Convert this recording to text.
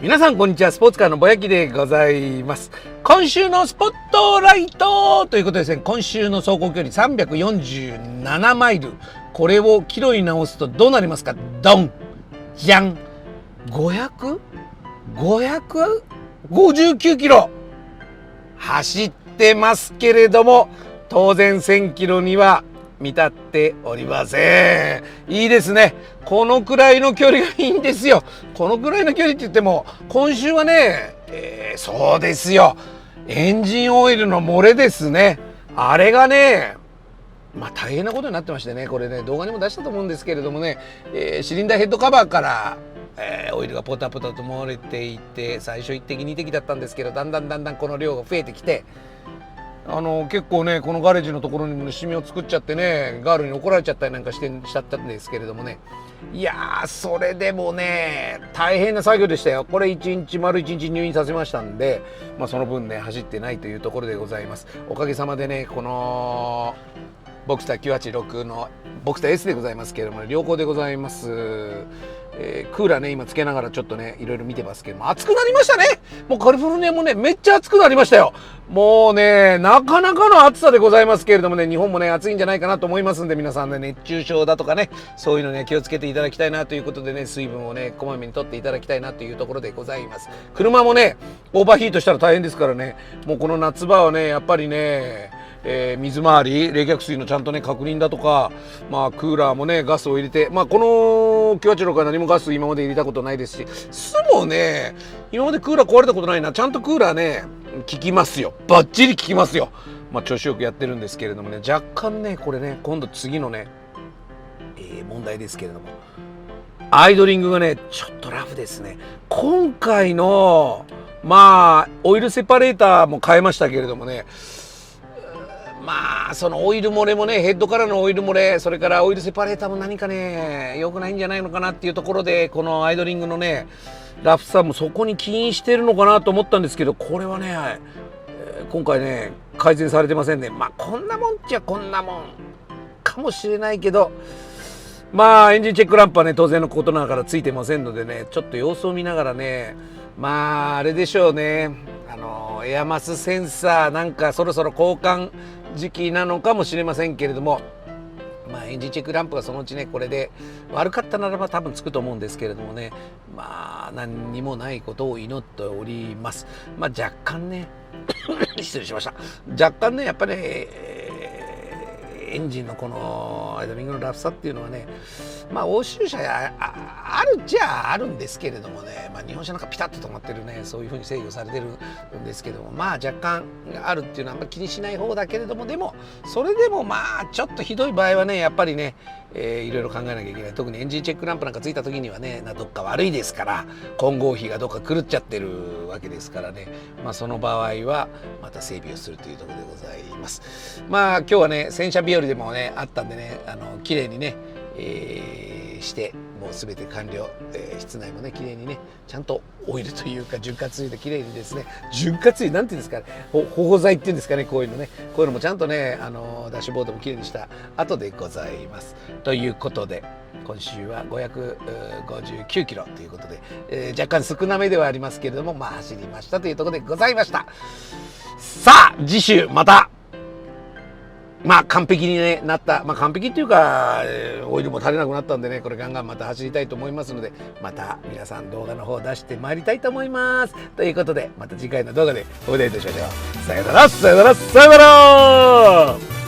皆さんこんにちは。スポーツカーのぼやきでございます。今週のスポットライトということですね。今週の走行距離347マイル。これをキロに直すとどうなりますか？ドンじゃん 559キロ走ってますけれども、当然1000キロには見立っておりません。いいですね。このくらいの距離がいいんですよ。このくらいの距離って言っても、今週はね、そうですよ。エンジンオイルの漏れですね。あれがね、大変なことになってましてね、これね、動画にも出したと思うんですけれどもね、シリンダーヘッドカバーから、オイルがポタポタと漏れていて、最初1滴2滴だったんですけど、だんだんこの量が増えてきて、結構ね、このガレージのところにもシミを作っちゃってね、ガールに怒られちゃったりなんかしちゃったんですけれどもね、いやー、それでもね、大変な作業でしたよ。これ丸1日入院させましたんで、その分ね、走ってないというところでございます。おかげさまでね、このボクスター986のボクスター S でございますけれども、良好でございます。クーラーね今つけながらちょっとねいろいろ見てますけども、暑くなりましたね。もうカリフォルニアもねめっちゃ暑くなりましたよ。もうねなかなかの暑さでございますけれどもね、日本もね暑いんじゃないかなと思いますんで、皆さんね熱中症だとかね、そういうのね気をつけていただきたいなということでね、水分をねこまめにとっていただきたいなというところでございます。車もねオーバーヒートしたら大変ですからね、もうこの夏場はねやっぱりね水回り冷却水のちゃんとね確認だとか、クーラーもねガスを入れて、この986は何もガス今まで入れたことないですし、巣もね今までクーラー壊れたことないな。ちゃんとクーラーね効きますよ。バッチリ効きますよ。調子よくやってるんですけれどもね、若干ねこれね今度次のね、問題ですけれども、アイドリングがねちょっとラフですね。今回のオイルセパレーターも変えましたけれどもね、そのオイル漏れもね、ヘッドからのオイル漏れ、それからオイルセパレーターも何かね良くないんじゃないのかなっていうところで、このアイドリングのねラフさもそこに起因してるのかなと思ったんですけど、これはね、今回ね改善されてませんね。こんなもんっちゃこんなもんかもしれないけど、エンジンチェックランプはね当然のことながらついてませんのでね、ちょっと様子を見ながらね、あれでしょうね、エアマスセンサーなんかそろそろ交換時期なのかもしれませんけれども、エンジンチェックランプがそのうちねこれで悪かったならば多分つくと思うんですけれどもね、何にもないことを祈っております。若干ね失礼しました。若干ねやっぱりエンジンのこのアイドリングのラフさっていうのはね、欧州車やあるっちゃあるんですけれどもね、日本車なんかピタッと止まってるね、そういう風に制御されてるんですけども、若干あるっていうのはあんまり気にしない方だけれども、でもそれでもちょっとひどい場合はねやっぱりね、いろいろ考えなきゃいけない。特にエンジンチェックランプなんかついた時にはねどっか悪いですから、混合比がどっか狂っちゃってるわけですからね、その場合はまた整備をするというところでございます。今日はね洗車日和でもねあったんでね、綺麗にね、してもう全て完了、室内もね綺麗にねちゃんとオイルというか潤滑油で綺麗にですね、潤滑油なんていうんですかね、保護剤っていうんですかね、こういうのね、こういうのもちゃんとねダッシュボードも綺麗にした後でございます。ということで今週は559キロということで、若干少なめではありますけれども走りましたというところでございました。さあ次週また完璧に、なった、完璧っていうか、オイルも足りなくなったんでね、これガンガンまた走りたいと思いますので、また皆さん動画の方出してまいりたいと思います。ということでまた次回の動画でお会いいたしましょう。さよならさよならさよなら。